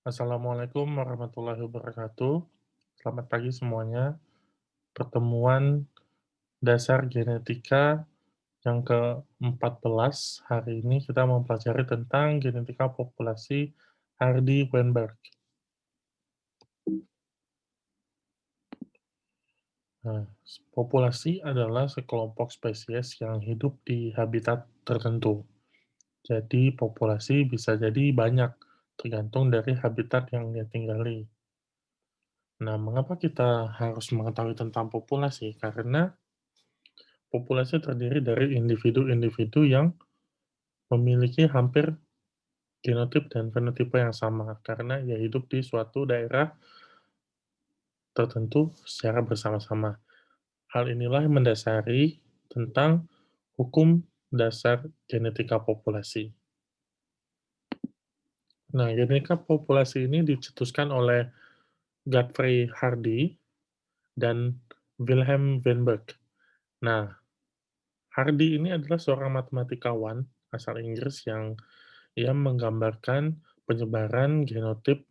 Assalamualaikum warahmatullahi wabarakatuh. Selamat pagi semuanya. Pertemuan dasar genetika yang ke-14 hari ini kita mempelajari tentang genetika populasi Hardy-Weinberg. Nah, populasi adalah sekelompok spesies yang hidup di habitat tertentu. Jadi, populasi bisa jadi banyak, tergantung dari habitat yang dia tinggali. Nah, mengapa kita harus mengetahui tentang populasi? Karena populasi terdiri dari individu-individu yang memiliki hampir genotip dan fenotipe yang sama, karena ia hidup di suatu daerah tertentu secara bersama-sama. Hal inilah yang mendasari tentang hukum dasar genetika populasi. Nah, genetika populasi ini dicetuskan oleh Godfrey Hardy dan Wilhelm Weinberg. Nah, Hardy ini adalah seorang matematikawan asal Inggris yang ia menggambarkan penyebaran genotip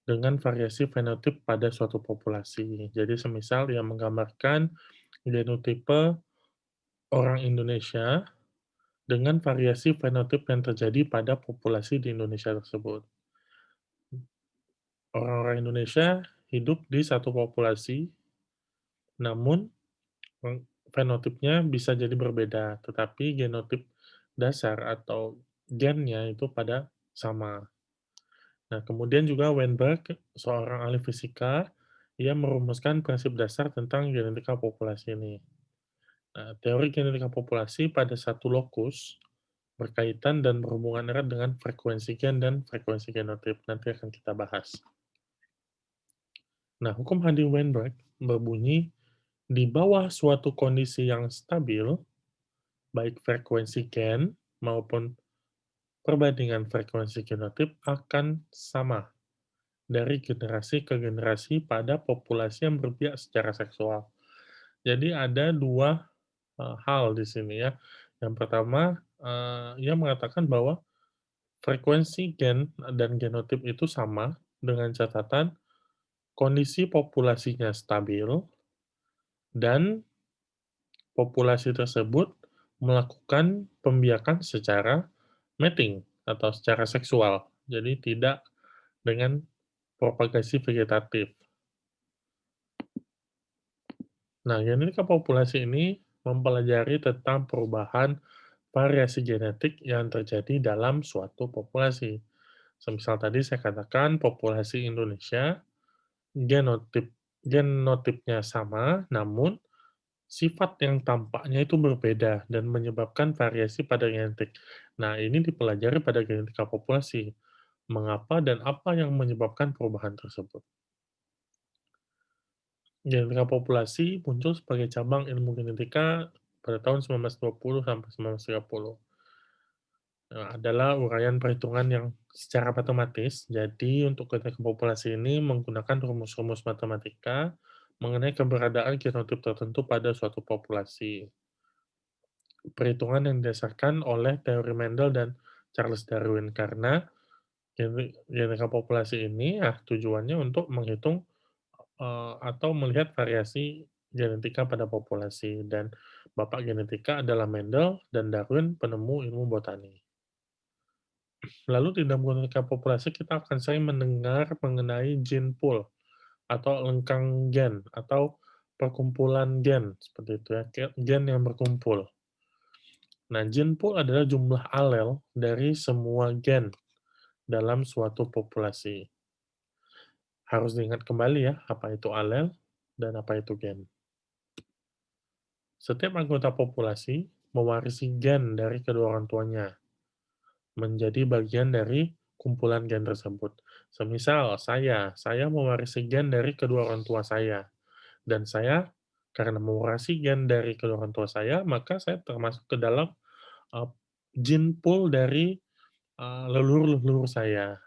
dengan variasi fenotip pada suatu populasi. Jadi semisal ia menggambarkan genotipe orang Indonesia dengan variasi fenotip yang terjadi pada populasi di Indonesia tersebut. Orang-orang Indonesia hidup di satu populasi, namun fenotipnya bisa jadi berbeda, tetapi genotip dasar atau gennya itu pada sama. Nah, kemudian juga Weinberg, seorang ahli fisika, ia merumuskan prinsip dasar tentang genetika populasi ini. Nah, teori genetika populasi pada satu lokus berkaitan dan berhubungan erat dengan frekuensi gen dan frekuensi genotip. Nanti akan kita bahas. Nah, hukum Hardy-Weinberg berbunyi, di bawah suatu kondisi yang stabil, baik frekuensi gen maupun perbandingan frekuensi genotip akan sama dari generasi ke generasi pada populasi yang berpihak secara seksual. Jadi ada dua hal di sini ya. Yang pertama, ia mengatakan bahwa frekuensi gen dan genotip itu sama dengan catatan kondisi populasinya stabil dan populasi tersebut melakukan pembiakan secara mating atau secara seksual. Jadi tidak dengan propagasi vegetatif. Nah, genetika populasi ini mempelajari tentang perubahan variasi genetik yang terjadi dalam suatu populasi. Semisal tadi saya katakan populasi Indonesia, genotip genotipnya sama, namun sifat yang tampaknya itu berbeda dan menyebabkan variasi pada genetik. Nah, ini dipelajari pada genetika populasi. Mengapa dan apa yang menyebabkan perubahan tersebut? Genetika populasi muncul sebagai cabang ilmu genetika pada tahun 1920 sampai 1930. Adalah uraian perhitungan yang secara matematis. Jadi untuk genetika populasi ini menggunakan rumus-rumus matematika mengenai keberadaan genotip tertentu pada suatu populasi. Perhitungan yang didasarkan oleh teori Mendel dan Charles Darwin, karena genetika populasi ini tujuannya untuk menghitung atau melihat variasi genetika pada populasi, dan bapak genetika adalah Mendel dan Darwin penemu ilmu botani. Lalu di dalam genetika populasi kita akan sering mendengar mengenai gene pool atau lengkang gen atau perkumpulan gen seperti itu ya, gen yang berkumpul. Nah, gene pool adalah jumlah alel dari semua gen dalam suatu populasi. Harus diingat kembali ya, apa itu alel dan apa itu gen. Setiap anggota populasi mewarisi gen dari kedua orang tuanya, menjadi bagian dari kumpulan gen tersebut. Semisal saya mewarisi gen dari kedua orang tua saya, dan saya karena mewarisi gen dari kedua orang tua saya, maka saya termasuk ke dalam uh, gene pool dari leluhur-leluhur saya.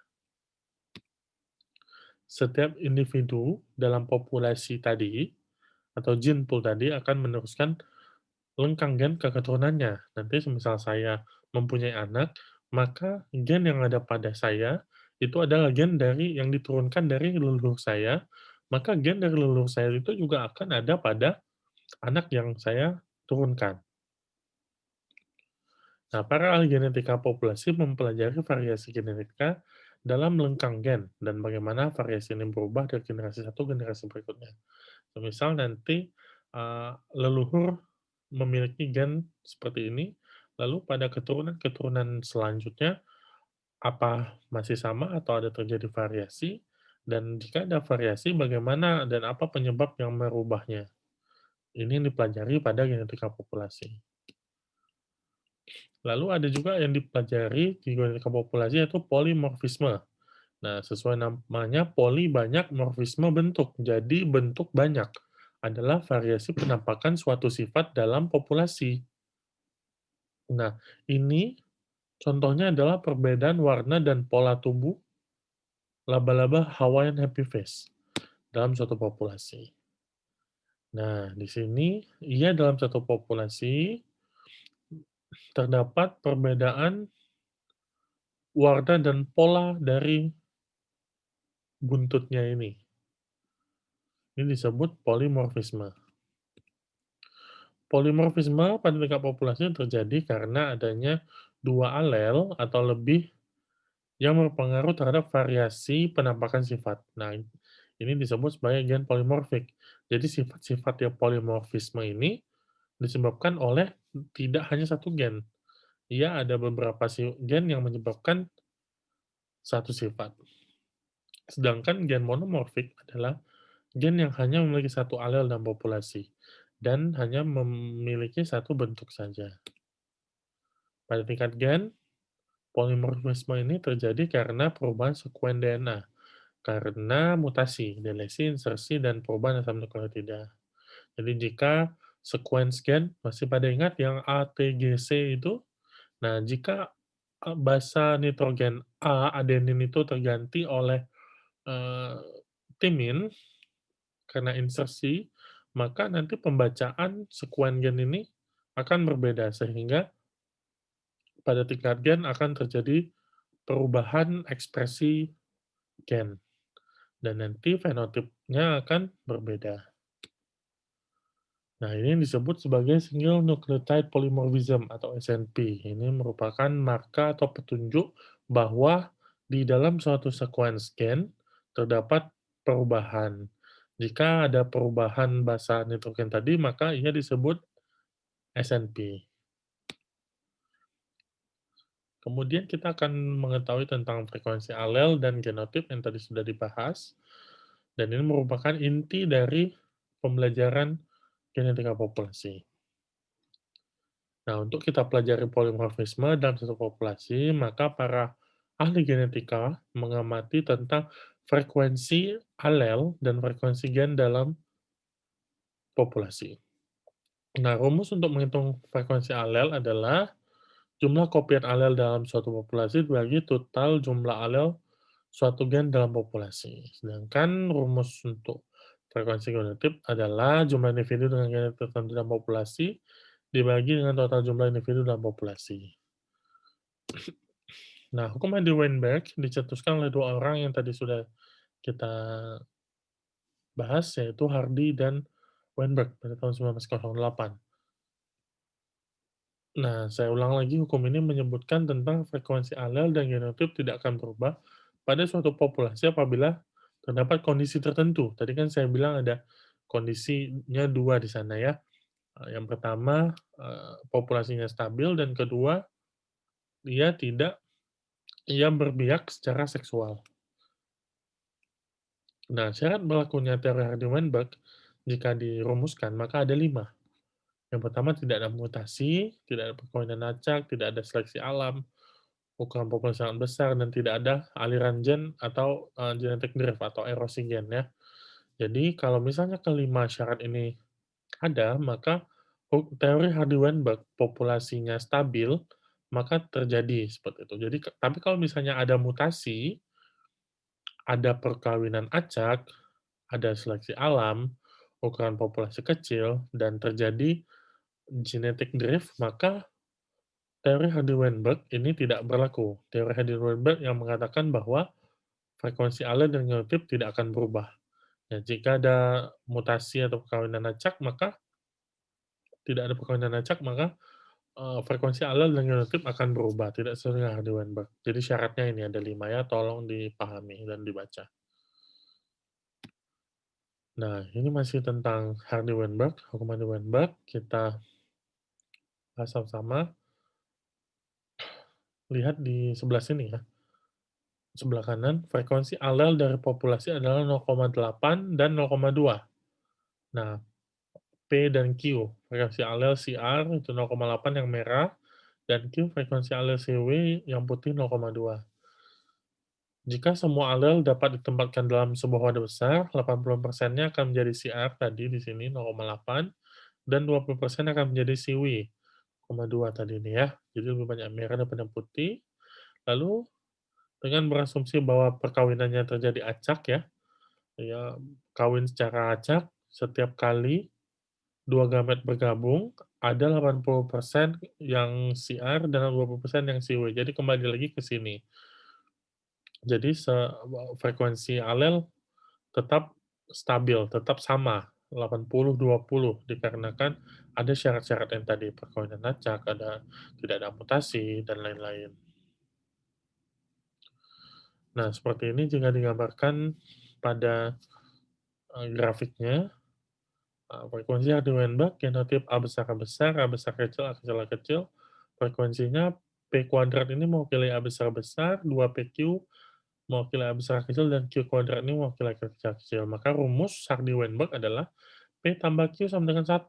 Setiap individu dalam populasi tadi, atau gene pool tadi akan meneruskan lengkang gen ke keturunannya. Nanti semisal saya mempunyai anak, maka gen yang ada pada saya itu adalah gen dari yang diturunkan dari leluhur saya, maka gen dari leluhur saya itu juga akan ada pada anak yang saya turunkan. Nah, para ahli genetika populasi mempelajari variasi genetika dalam lengkang gen dan bagaimana variasi ini berubah dari generasi satu ke generasi berikutnya. Semisal nanti leluhur memiliki gen seperti ini, lalu pada keturunan-keturunan selanjutnya apa masih sama atau ada terjadi variasi, dan jika ada variasi bagaimana dan apa penyebab yang merubahnya. Ini yang dipelajari pada genetika populasi. Lalu ada juga yang dipelajari di genetika populasi yaitu polimorfisme. Nah, sesuai namanya poli banyak, morfisme bentuk. Jadi bentuk banyak adalah variasi penampakan suatu sifat dalam populasi. Nah, ini contohnya adalah perbedaan warna dan pola tubuh laba-laba Hawaiian happy face dalam suatu populasi. Nah, di sini ia dalam satu populasi terdapat perbedaan warna dan pola dari buntutnya ini. Ini disebut polimorfisme. Polimorfisme pada tingkat populasi terjadi karena adanya dua alel atau lebih yang berpengaruh terhadap variasi penampakan sifat. Nah, ini disebut sebagai gen polimorfik. Jadi sifat-sifat yang polimorfisme ini disebabkan oleh tidak hanya satu gen. Ia ada beberapa gen yang menyebabkan satu sifat. Sedangkan gen monomorfik adalah gen yang hanya memiliki satu alel dalam populasi dan hanya memiliki satu bentuk saja. Pada tingkat gen, polimorfisme ini terjadi karena perubahan sekuen DNA, karena mutasi, delesi, insersi, dan perubahan asam nukleotida. Jadi jika sekuens gen, masih pada ingat yang ATGC itu? Nah, jika basa nitrogen A, adenin itu terganti oleh eee, timin karena insersi, maka nanti pembacaan sekuen gen ini akan berbeda, sehingga pada tingkat gen akan terjadi perubahan ekspresi gen, dan nanti fenotipnya akan berbeda. Nah, ini yang disebut sebagai single nucleotide polymorphism atau SNP. Ini merupakan marka atau petunjuk bahwa di dalam suatu sekuens gen terdapat perubahan. Jika ada perubahan basa nitrogen tadi, maka ia disebut SNP. Kemudian kita akan mengetahui tentang frekuensi alel dan genotip yang tadi sudah dibahas, dan ini merupakan inti dari pembelajaran genetika populasi. Nah, untuk kita pelajari polimorfisme dalam satu populasi, maka para ahli genetika mengamati tentang frekuensi alel dan frekuensi gen dalam populasi. Nah, rumus untuk menghitung frekuensi alel adalah jumlah kopian alel dalam suatu populasi dibagi total jumlah alel suatu gen dalam populasi. Sedangkan rumus untuk frekuensi genotip adalah jumlah individu dengan gen tertentu dalam populasi dibagi dengan total jumlah individu dalam populasi. Nah, hukum Hardy-Weinberg dicetuskan oleh dua orang yang tadi sudah kita bahas, yaitu Hardy dan Weinberg pada tahun 1908. Nah, saya ulang lagi, hukum ini menyebutkan tentang frekuensi alel dan genotip tidak akan berubah pada suatu populasi apabila terdapat kondisi tertentu. Tadi kan saya bilang ada kondisinya dua di sana ya. Yang pertama, populasinya stabil, dan kedua, ia berbiak secara seksual. Nah, syarat berlakunya teori Hardy-Weinberg jika dirumuskan, maka ada 5. Yang pertama, tidak ada mutasi, tidak ada perkawinan acak, tidak ada seleksi alam, ukuran populasi sangat besar, dan tidak ada aliran gen atau genetic drift atau erosi gen ya. Jadi kalau misalnya kelima syarat ini ada, maka teori Hardy-Weinberg populasinya stabil, maka terjadi seperti itu. Jadi tapi kalau misalnya ada mutasi, ada perkawinan acak, ada seleksi alam, ukuran populasi kecil, dan terjadi genetic drift, maka teori Hardy-Weinberg ini tidak berlaku. Teori Hardy-Weinberg yang mengatakan bahwa frekuensi alel dan genotip tidak akan berubah. Ya, jika ada mutasi atau perkawinan acak, maka tidak ada perkawinan acak, maka frekuensi alel dan genotip akan berubah, tidak sesuai dengan Hardy-Weinberg. Jadi syaratnya ini ada 5 ya, tolong dipahami dan dibaca. Nah, ini masih tentang Hardy-Weinberg, hukum Hardy-Weinberg. Kita bahas sama-sama. Lihat di sebelah sini ya, sebelah kanan, frekuensi alel dari populasi adalah 0,8 dan 0,2. Nah, P dan Q, frekuensi alel CR itu 0,8 yang merah, dan Q frekuensi alel CW yang putih 0,2. Jika semua alel dapat ditempatkan dalam sebuah wadah besar, 80%-nya akan menjadi CR tadi di sini 0,8 dan 20% akan menjadi CW 0,2 tadi ini ya. Jadi lebih banyak merah daripada putih. Lalu dengan berasumsi bahwa perkawinannya terjadi acak ya, ya kawin secara acak setiap kali 2 gamet bergabung ada 80% yang CR dan 20% yang CW. Jadi kembali lagi ke sini. Jadi frekuensi alel tetap stabil, tetap sama, 80-20, dikarenakan ada syarat-syarat yang tadi, perkawinan acak, tidak ada mutasi, dan lain-lain. Nah, seperti ini jika digambarkan pada grafiknya, frekuensi Hardy-Weinberg, genotip A besar A besar, A besar kecil, A kecil A kecil, frekuensinya P kuadrat ini mewakili A besar besar, 2PQ mewakili A besar kecil, dan Q kuadrat ini mewakili A kecil kecil. Maka rumus Hardy-Weinberg adalah P tambah Q sama dengan 1.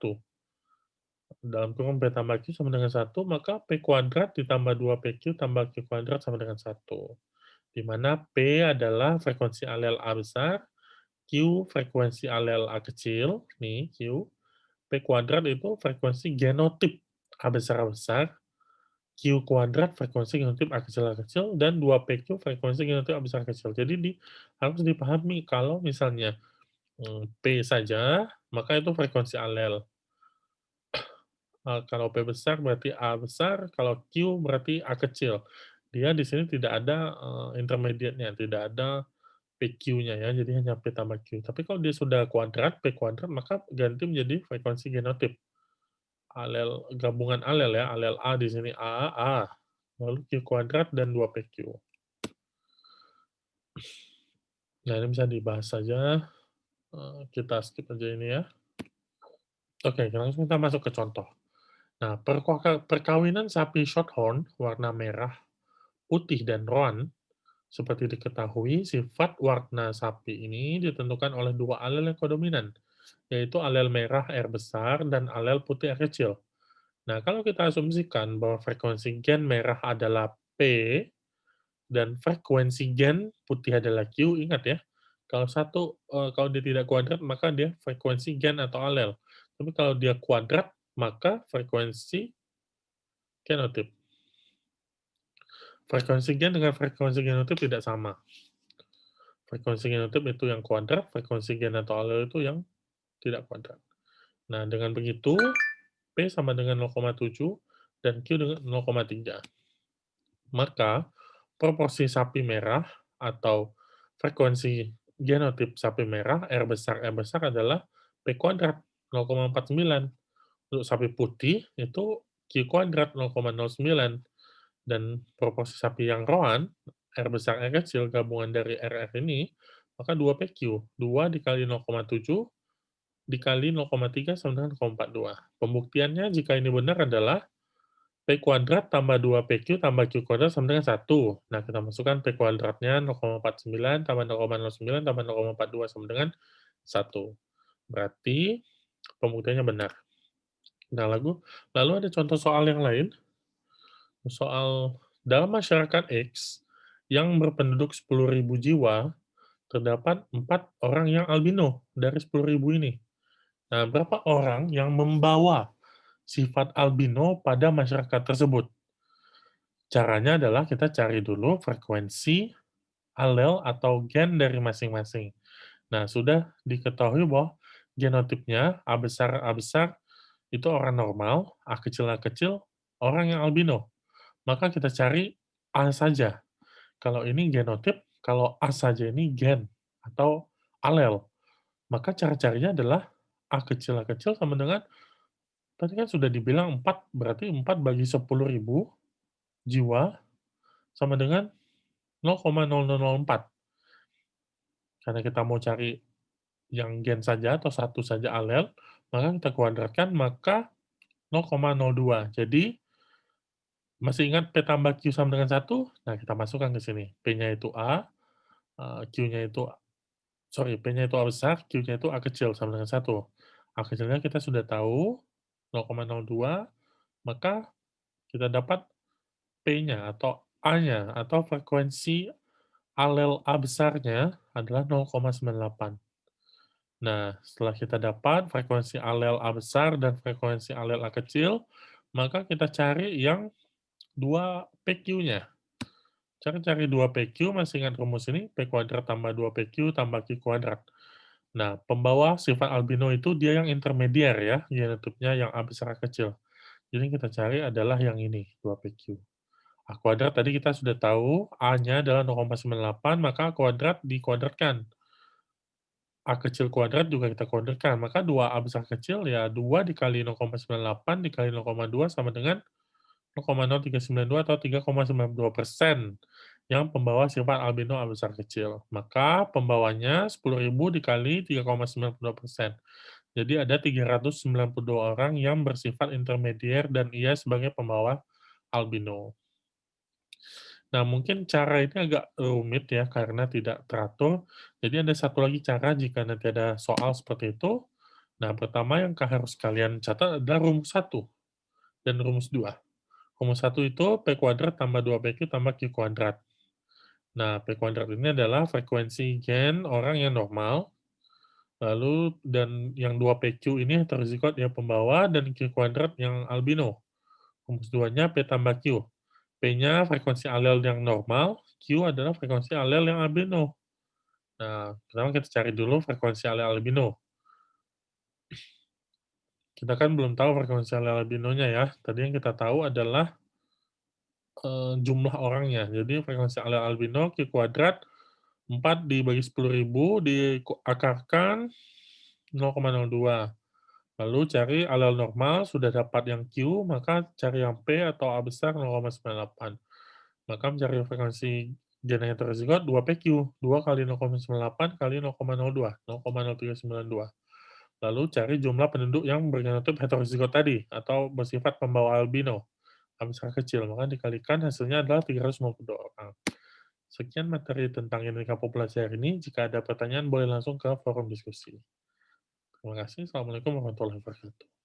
Dalam kurung P tambah Q sama dengan 1, maka P kuadrat ditambah 2PQ tambah Q kuadrat sama dengan 1. Di mana P adalah frekuensi alel A besar, Q frekuensi alel A kecil, nih Q, P kuadrat itu frekuensi genotip A besar A besar, Q kuadrat frekuensi genotip A kecil, dan 2PQ frekuensi genotip A besar A kecil. Jadi harus dipahami kalau misalnya P saja, maka itu frekuensi alel. Kalau P besar berarti A besar, kalau Q berarti A kecil. Dia di sini tidak ada intermediate-nya, tidak ada PQ-nya ya, jadi hanya P tambah Q. Tapi kalau dia sudah kuadrat, P kuadrat, maka ganti menjadi frekuensi genotip. Gabungan alel ya, alel A di sini A, A, lalu Q kuadrat dan 2PQ. Nah, ini bisa dibahas saja. Kita skip aja ini ya. Oke, langsung kita masuk ke contoh. Nah, perkawinan sapi shorthorn warna merah, putih, dan roan, seperti diketahui, sifat warna sapi ini ditentukan oleh dua alel yang kodominan, yaitu alel merah R besar dan alel putih R kecil. Nah, kalau kita asumsikan bahwa frekuensi gen merah adalah P dan frekuensi gen putih adalah Q, ingat ya, kalau dia tidak kuadrat, maka dia frekuensi gen atau alel. Tapi kalau dia kuadrat, maka frekuensi genotip. Frekuensi gen dengan frekuensi genotip tidak sama. Frekuensi genotip itu yang kuadrat, frekuensi gen atau alel itu yang tidak kuadrat. Nah, dengan begitu, P sama dengan 0,7 dan Q dengan 0,3. Maka, proporsi sapi merah atau frekuensi genotip sapi merah, R besar adalah P kuadrat 0,49. Untuk sapi putih, itu Q kuadrat 0,09. Dan proporsi sapi yang roan, R besar R kecil, gabungan dari RR ini, maka 2PQ. 2 dikali 0,7 dikali 0,3 sama dengan 0,42. Pembuktiannya jika ini benar adalah P kuadrat tambah 2PQ tambah Q kuadrat sama dengan 1. Nah, kita masukkan P kuadratnya 0,49 tambah 0,09 tambah 0,42 sama dengan 1. Berarti pembuktiannya benar. Nah, lalu ada contoh soal yang lain. Soal dalam masyarakat X yang berpenduduk 10.000 jiwa, terdapat 4 orang yang albino dari 10.000 ini. Nah, berapa orang yang membawa sifat albino pada masyarakat tersebut? Caranya adalah kita cari dulu frekuensi alel atau gen dari masing-masing. Nah, sudah diketahui bahwa genotipnya A besar itu orang normal, A kecil orang yang albino. Maka kita cari A saja. Kalau ini genotip Kalau A saja ini gen atau alel, maka cara carinya adalah A kecil sama dengan tadi kan sudah dibilang 4 berarti 4 bagi 10.000 jiwa sama dengan 0,0004. Karena kita mau cari yang gen saja atau satu saja alel, maka kita kuadratkan, maka 0,02. Jadi, masih ingat P tambah Q sama dengan satu. Nah, kita masukkan ke sini. P-nya itu A, Q-nya itu P-nya itu A besar, Q-nya itu A kecil sama dengan satu. A kecilnya kita sudah tahu, 0,02, maka kita dapat P-nya atau A-nya, atau frekuensi alel A besarnya adalah 0,98. Nah, setelah kita dapat frekuensi alel A besar dan frekuensi alel A kecil, maka kita cari yang 2 PQ-nya. Cara cari 2 PQ, masih ingat rumus ini, P kuadrat tambah 2PQ tambah Q kuadrat. Nah, pembawa sifat albino itu dia yang intermediar ya, genotipnya yang A besar A kecil. Jadi yang kita cari adalah yang ini, 2PQ. A kuadrat tadi kita sudah tahu, A-nya adalah 0,98, maka A kuadrat dikuadratkan. A kecil kuadrat juga kita kuadratkan, maka 2A besar kecil ya 2 dikali 0,98 dikali 0,2 sama dengan 0,0392 atau 3,92% yang pembawa sifat albino A besar kecil. Maka pembawanya 10.000 dikali 3,92%. Jadi ada 392 orang yang bersifat intermedier dan ia sebagai pembawa albino. Nah, mungkin cara ini agak rumit ya, karena tidak teratur. Jadi ada satu lagi cara jika nanti ada soal seperti itu. Nah, pertama yang harus kalian catat adalah rumus 1 dan rumus 2. Rumus 1 itu P kuadrat tambah 2PQ tambah Q kuadrat. Nah, P kuadrat ini adalah frekuensi gen orang yang normal, lalu dan yang 2PQ ini heterozigot yang pembawa, dan Q kuadrat yang albino. Rumus 2-nya P tambah Q. P-nya frekuensi alel yang normal, Q adalah frekuensi alel yang albino. Nah, pertama kita cari dulu frekuensi alel albino. Kita kan belum tahu frekuensi alel albinonya ya. Tadi yang kita tahu adalah jumlah orangnya. Jadi frekuensi alel albino Q kuadrat 4 dibagi 10.000 diakarkan 0,02. Lalu cari alel normal, sudah dapat yang Q, maka cari yang P atau A besar 0,98. Maka mencari frekuensi gen heterozigot 2PQ, 2 kali 0,98 kali 0,02, 0,0392. Lalu cari jumlah penduduk yang bergenotip heterozigot tadi, atau bersifat pembawa albino, A besar kecil, maka dikalikan hasilnya adalah 352 orang. Sekian materi tentang genetika populasi hari ini. Jika ada pertanyaan, boleh langsung ke forum diskusi. Terima kasih. Assalamualaikum warahmatullahi wabarakatuh.